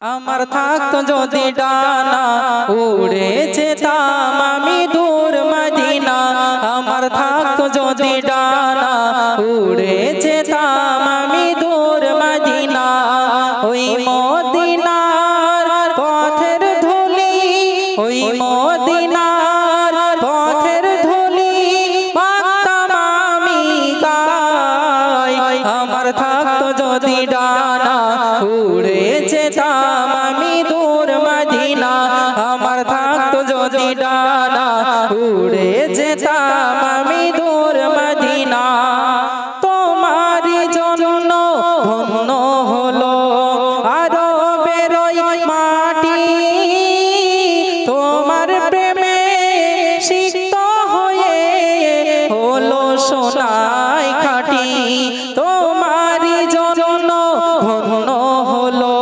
আমার থাকতো যদি ডানা উড়ে যেতাম আমি দূর মদিনা। আমার থাকতো যদি ডানা উড়ে যেতাম আমি দূর মদিনা। ওই মদিনার পথের ধুলি, ওই মদিনার পথের ধুলি মাখতাম আমি গায়। আমার থাকতো যদি ডানা উড়ে যেতাম আমি দূর মদিনা। আমার থাকতো যদি ডানা উড়ে যেতাম আমি দূর মদিনা। তোমারই জন্য ধন্য হলো আরবের ওই মাটি, তোমার প্রেমে সিক্ত হয়ে হলো সোনায় খাঁটি। তোমারই জন্য ধন্য হলো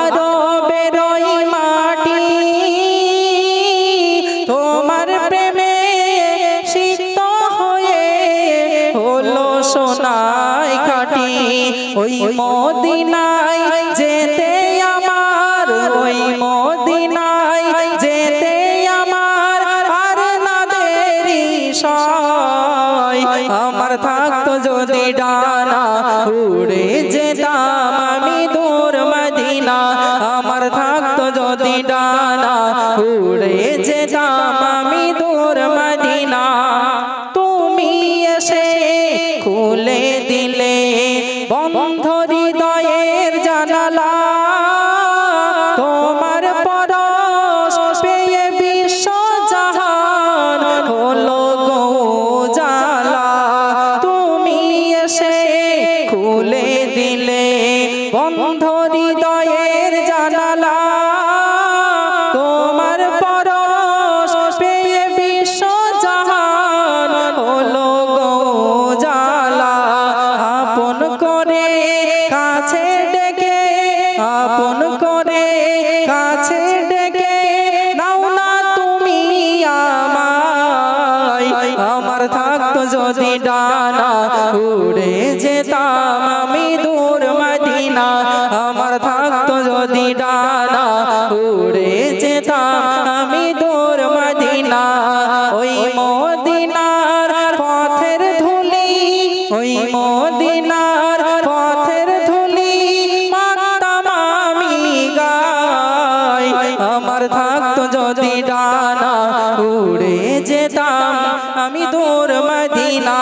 আরবের ওই মাটি, তোমার প্রেমে সিক্ত হয়ে হলো সোনায় খাঁটি। ওই মদিনায় যেতে আমার, ওই মদিনায় যেতে আমার আর না দেরি সয়। আমার থাকতো যদি ডানা উড়ে যেতাম আমি দূর মদিনা। আমার থাকতো যদি ডানা উড়ে যেতাম আমি দূর মদিনা। তুমি এসে খুলে দিলে বন্ধ হৃদয়ের জানালা, তোমার পরশ পেয়ে বিশ্ব জাহান হলো গো জালা। তুমি এসে খুলে দিলে বন্ধ হৃদয়ের জানালা, তোমার পরশ পেয়ে বিশ্ব জাহান হলো গো জালা। আপন করে কাছে ডেকে, আপন করে কাছে ডেকে নাও না তুমি আমায়। আমার থাকতো যদি ডানা উড়ে যেতাম আমি দূর মদিনা। আমার থাকতো যদি ডানা উড়ে যেতাম আমি দূর মদিনা। ওই মদিনার পথের ধুলি, ওই মদিনার পথের ধুলি মাখতাম আমি গায়। আমার থাকতো যদি ডানা উড়ে যেতাম আমি দূর মদিনা।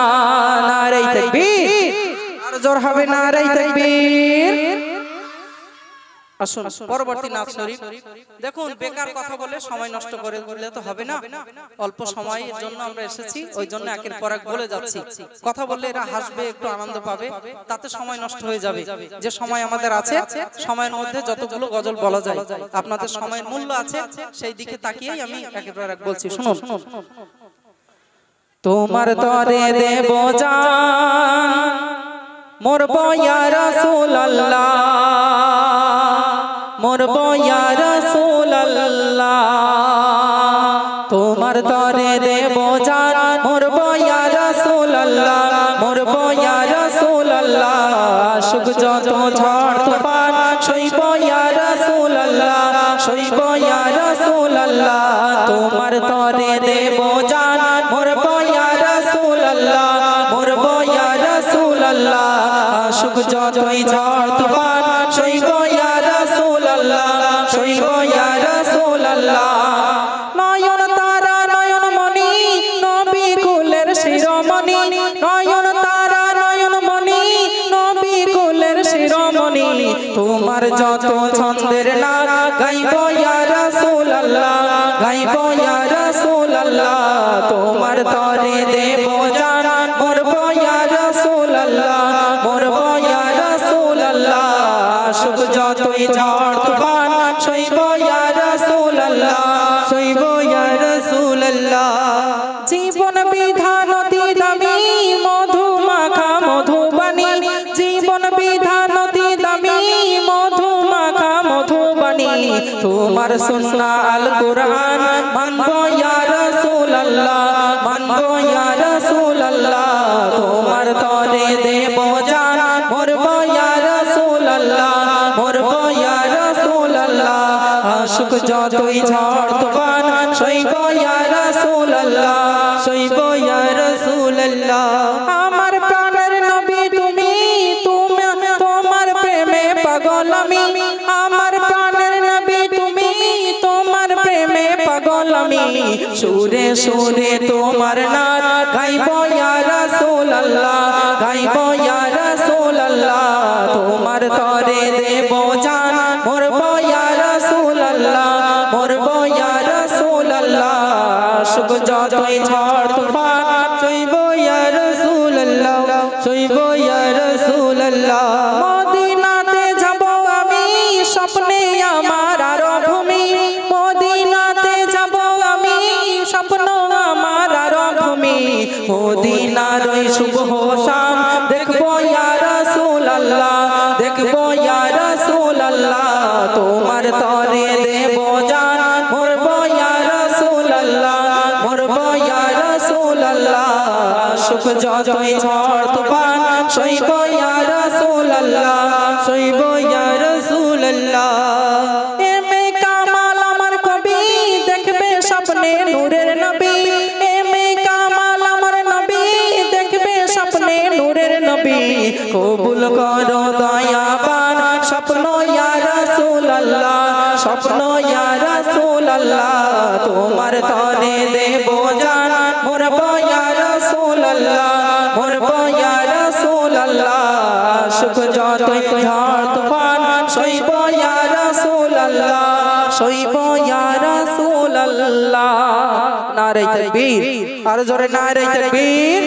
নারে তাকবীর, আর জোর হবে নারে তাকবীর। আসুন পরবর্তী নাচ শরীফ। দেখুন বেকার কথা বলে সময় নষ্ট করে বললে তো হবে না। অল্প সময়ের জন্য আমরা এসেছি, ওই জন্য একের পর এক বলে যাচ্ছি। কথা বললে এরা হাসবে, একটু আনন্দ পাবে, তাতে সময় নষ্ট হয়ে যাবে। যে সময় আমাদের আছে, সময়ের মধ্যে যতগুলো গজল বলা যায়, আপনাদের সময়ের মূল্য আছে, সেই দিকে তাকিয়েই আমি একের পর এক বলছি। শুনুন। তোমার তরে দেব জান মরবো ইয়া রাসূলুল্লাহ, মরবো ইয়া রাসূলুল্লাহ। তোমার তরে দেব জান মরবো ইয়া রাসূলুল্লাহ, মরবো ইয়া রাসূলুল্লাহ। সুখ যত ঝড় তুফান সইবো ইয়া রাসূলুল্লাহ, সইবো ইয়া রাসূলুল্লাহ। তোমার তরে দেব জান মরবো ইয়া রাসূলুল্লাহ, মরবো ইয়া রাসূলুল্লাহ। সুখ যতই ঝড় তুফান সইবো ইয়া রাসূলুল্লাহ, সইবো ইয়া রাসূলুল্লাহ। নয়ন তারা নয়ন মনি নবী কুলের শিরোমণি, নয়ন তারা নয়ন মনি নবী কুলের শিরোমণি। তোমার যত ছন্দের নাচ গাইবো ইয়া রাসূলুল্লাহ, গাইবো ইয়া রাসূলুল্লাহ। তোমার তরে দেব জান মরবো ইয়া রাসূলুল্লাহ, মরবো ইয়া রাসূলুল্লাহ। সুখ যতই ঝড় তুফান সইবো ইয়া রাসূলুল্লাহ, সইবো ইয়া রাসূলুল্লাহ। জীবন বিধান অতি দামি মধু মাখা মধুবাণী, জীবন বিধান অতি দামি মধু মাখা মধুবাণী। তোমার সুন্নাহ আল কুরআন মানবো ইয়া রাসূলুল্লাহ, মানবো ইয়া রাসূলুল্লাহ। তোমার তরে দেব জান মরবো ইয়া রাসূলুল্লাহ, মরবো ইয়া রাসূলুল্লাহ। আসুক যতই ঝড় তুফান সইব ইয়া রাসূলুল্লাহ সইব ইয়া রাসূলুল্লাহ আমার প্রাণের নবী তুমি তোমার প্রেমে পাগল আমি আমার প্রাণের নবী তুমি তোমার প্রেমে পাগল আমি সুরে সুরে তোমার নাম গাইব ইয়া রাসূলুল্লাহ গাইব ইয়া রাসূলুল্লাহ তোমার তরে দেব জান মরব ইয়া রাসূলুল্লাহ মরব ইয়া রাসূলুল্লাহ আসুক যতই ঝড় তুফান সইব ইয়া রাসূলুল্লাহ সইব ইয়া রাসূলুল্লাহ মদিনাতে যাব আমি স্বপ্নে আমার আরো ভূমি মদিনাতে যাব আমি স্বপ্ন আমার আরো ভূমি মদিনার ওই শুভ শাম দেখব ইয়া রাসূলুল্লাহ দেখব ইয়া রাসূলুল্লাহ তোমার তরে দেব জান মরব ইয়া রাসূলুল্লাহ মরব ইয়া রাসূলুল্লাহ আসুক যতই ঝড় তুফান সইব ইয়া রাসূলুল্লাহ সইব ইয়া রাসূলুল্লাহ এমে কামাল আমার কবি দেখবে স্বপ্নে নূরের নবী এমে কামাল আমার নবী দেখবে স্বপ্নে নূরের নবী কবুল করো দয়াবান স্বপ্ন ইয়া রাসূলুল্লাহ স্বপ্ন ইয়া রাসূলুল্লাহ তোমার তরে দেব জান মরব ইয়া রাসূলুল্লাহ মরব ইয়া রাসূলুল্লাহ আসুক যতই ঝড় তুফান সইব ইয়া রাসূলুল্লাহ সইব ইয়া রাসূলুল্লাহ নারে তাকবীর আর জোরে নারে তাকবীর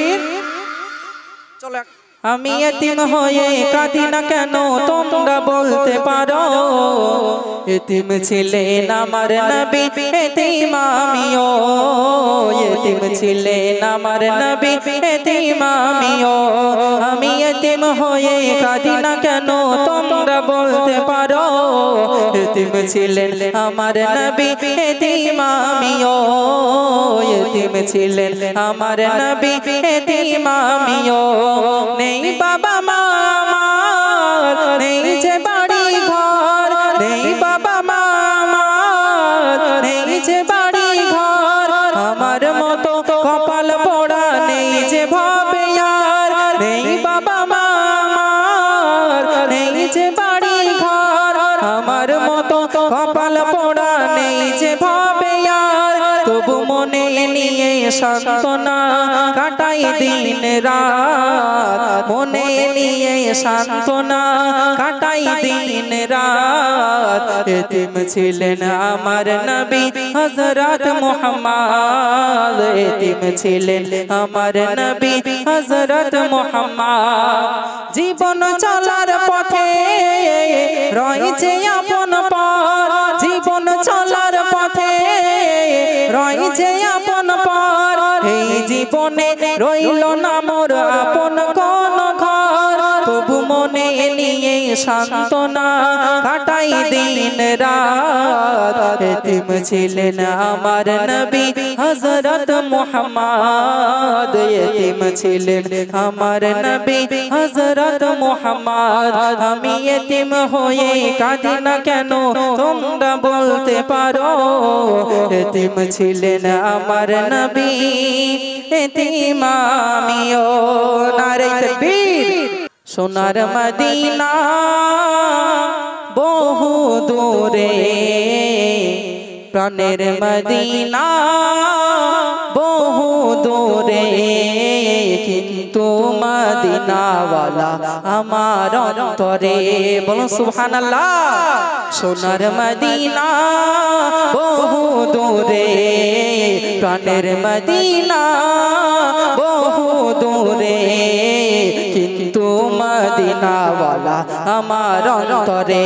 চলো আমি এতিম হয়ে কাঁদি না কেন তোমরা বলতে পারো এতিম ছিলেন আমার নবী এতিম আমিও এতিম ছিলেন আমার নবী এতিম আমিও আমি এতিম হয়ে কাঁদি না কেন তোমরা বলতে পারো এতিম ছিলেন আমার নবী এতিম আমিও এতিম ছিলেন আমার নবী এতিম আমিও নেই বাবা মা আমার নেই যে বাড়ি ঘর নেই বাবা মা আমার নেই যে বাড়ি ঘর আমার মতো কপাল পোড়া নেই যে ভাবে আর নেই বাবা মা আমার নেই যে বাড়ি ঘর আমার মতো কপাল পোড়া নেই যে ভাবে আর তবু মনে নিয়ে সান্ত্বনা কাটাই দিন রাত মনে নিয়ে সান্ত্বনা কাটাই দিন রাত এতিম ছিলেন আমার নবী হযরত মুহাম্মদ এতিম ছিলেন আমার নবী হযরত মুহাম্মদ জীবন চলার পথে রয়েছে আপন পর জীবন চলার পথে রয়েছে আপন পর এই জীবনে রইল না মোর আপন কোন ঘর তবু মনে নিয়ে সান্ত্বনা কাটাই দিন রাত এতিম ছিলেন আমার নবী হযরত মুহাম্মদ এতিম ছিলেন আমার নবী হযরত মুহাম্মদ আমি এতিম হয়ে কাঁদি না কেন তোমরা বলতে পারো এতিম ছিলেন আমার নবী এতিম আমিও নারে তাকবীর সোনার মদিনা বহু দূরে প্রাণের মদিনা বহু দূরে কিন্তু মদিনাওয়ালা আমার অন্তরে বলো সুবহানাল্লাহ সোনার মদিনা বহু দূরে প্রাণের মদিনা বহু দূরে কিন্তু মদিনাওয়ালা আমার অন্তরে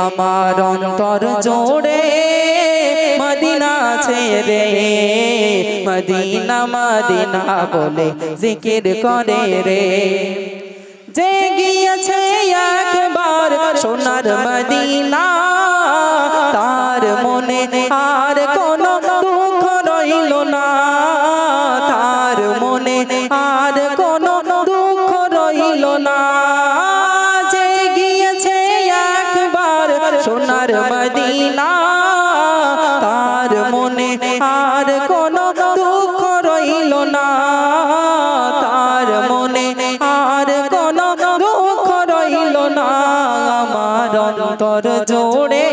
আমার অন্তর জোড়ে মদিনা ছেড়ে মদিনা মদিনা বলে জিকির করে রে যে গিয়েছে একবার সোনার মদিনা তার মনে আর কোনো দুঃখ রইল না তার মনে আর কোনো দুঃখ রইল না যে গিয়েছে একবার সোনার মদিনা আর কোনো দুঃখ রইল না, তার মনে আর কোনো দুঃখ রইল না। আমার অন্তর জোড়ে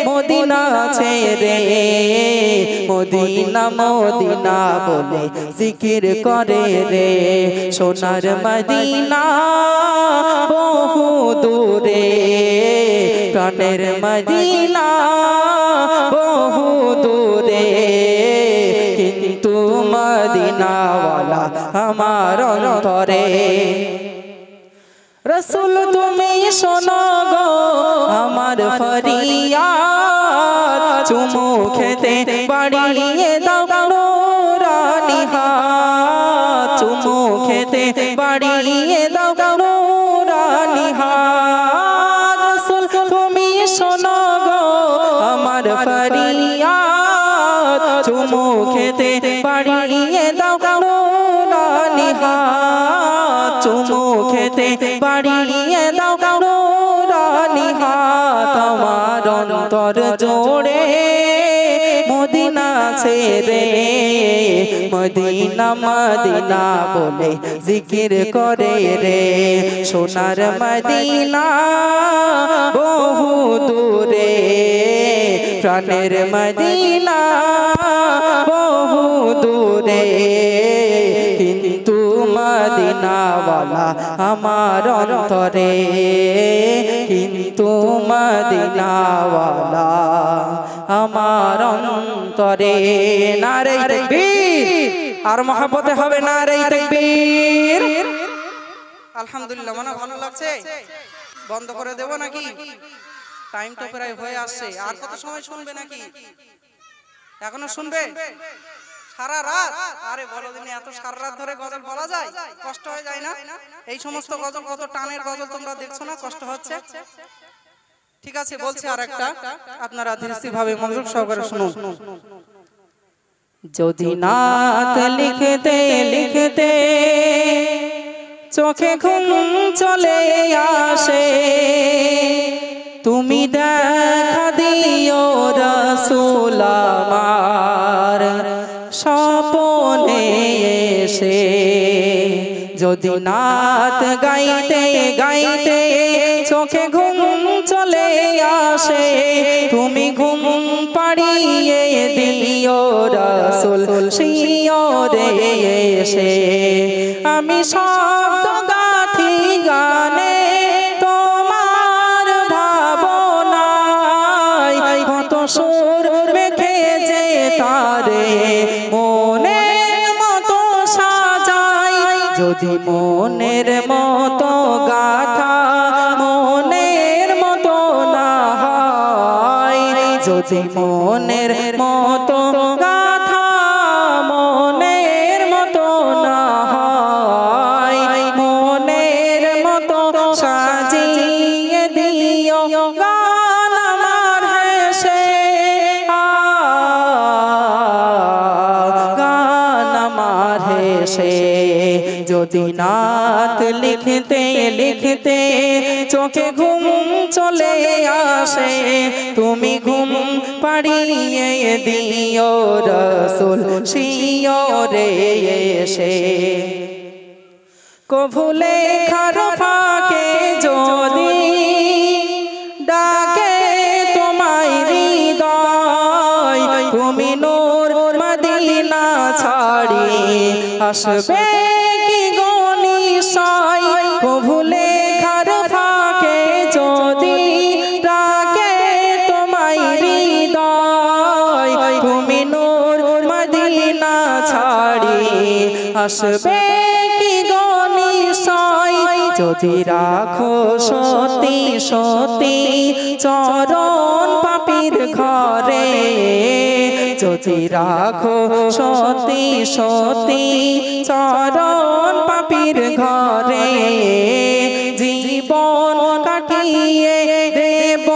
মদিনা ছেড়ে মদিনা মদিনা বলে জিকির করে রে। সোনার মদিনা বহু দূরে, প্রাণের মদিনা বহু দূরে, কিন্তু মদিনাওয়ালা আমার অন্তরে। রসুল তুমি শোনো গো আমার ফরিয়াদ, চুমু খেতে বাড়িয়ে দাও নুরানি হাত, চুমু খেতে বাড়িয়ে দাও নুরানি হাত। রসুল তুমি শোনো গো আমার ফরিয়াদ, চুমু খেতে বাড়িয়ে দাও নুরানি হাত, চুমু খেতে বাড়িয়ে দাও নুরানি হাত। আমার অন্তর জোড়ে মদিনা ছেড়ে মদিনা মদিনা বলে জিকির করে রে। সোনার মদিনা বহু দূরে, প্রাণের মদিনা বহু দূরে, কিন্তু মদিনাওয়ালা আমার অন্তরে, কিন্তু মদিনাওয়ালা আমার অন্তরে। নারে তাকবীর, আর মহব্বতে হবে নারে তাকবীর। আলহামদুলিল্লাহ, মনে ভালো লাগছে? বন্ধ করে দেব নাকি? টাইম তো প্রায় হয়ে আসছে, আর কত সময় শুনবে নাকি? এখনো শুনবে সারা রাত? আরে বলো দিনে এত সারা রাত ধরে গজল বলা যায়? কষ্ট হয়ে যায় না? এই সমস্ত গজল, কত টানের গজল তোমরা দেখছো না? কষ্ট হচ্ছে? ঠিক আছে, বলছি আর একটা, আপনারা ধীরস্থির ভাবে মনোযোগ সহকারে শুনুন। যদি নাত লিখতে লিখতে চোখে ঘুম চলে আসে, তুমি দেখা দিও রাসূল আমার স্বপনে এসে। যদি নাত গাইতে গাইতে চোখে ঘুম চলে আসে, তুমি ঘুম পাড়িয়ে দিও রাসূল শিয়রে এসে। আমি শব্দ গাথি গানে তোমার ভাবনায়, কত সুর মেখেছে তারে মনের মতো সাজাই। যদি মনের মতো গাথা মনের মতো না হয়, যদি মনের মতো গাথা মনের মতো না হয়, মনের মতো সাজিয়ে দিও গান আমার হেসে। গান আমার হেসে। যদি নাত লিখতে লিখতে চোখে ঘুম চলে আসে, তুমি ঘুম পাড়িয়ে দিও রাসূল শিয়রে এসে। কভু লেখার ফাঁকে যদি ডাকে তোমায় হৃদয়, তুমি নূর মদিনা ছাড়ি আসবে কি গো নিশয়। কভু লেখার ফাঁকে যদি ডাকে তোমায় হৃদয়, তুমি নূর মদিনা ছাড়ি আসবে কি গো নিশয়। যদি রাখো সতী সতী চরণ পাপীর ঘরে, যদি রাখো সতী সতী চরণ পাপীর ঘরে, জীবন কাটিয়ে দেব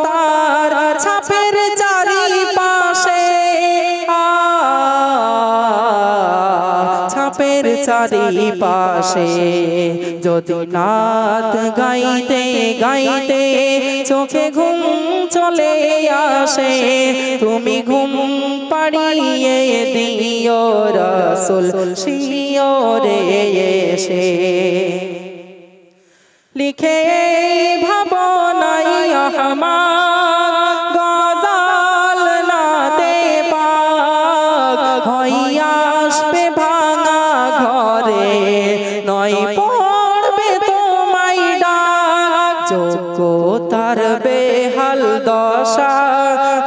তার ছাপের চারিপাশে। ছাপের চারিপাশে। যদি নাত গাইতে গাইতে চোখে ঘুম চলে আসে, তুমি ঘুম পাড়িয়ে দিও রাসূল শিয়রে এসে লিখে ভাবনাই আহমাদ গজাল না দেবা হইয়া আসবে ভাঙা ঘরে নয় পড়বে তোমায় ডাক যোগ্যতার বেহাল দশা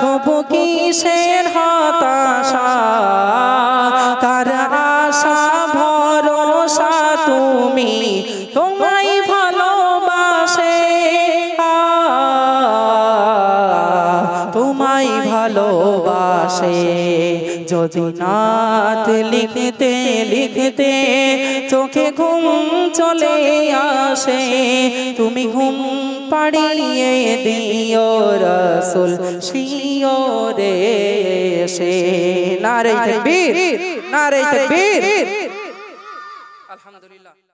তবু কিসের হতাশা কার আশা ভরসা তুমি তোমায় ভালোবাসে তোমায় ভালোবাসে যদি নাত লিখতে লিখতে চোখে ঘুম চলে আসে তুমি ঘুম পাড়িয়ে দিও রাসূল শিয়রে এসে নারে তাকবীর নারে তাকবীর আলহামদুলিল্লাহ।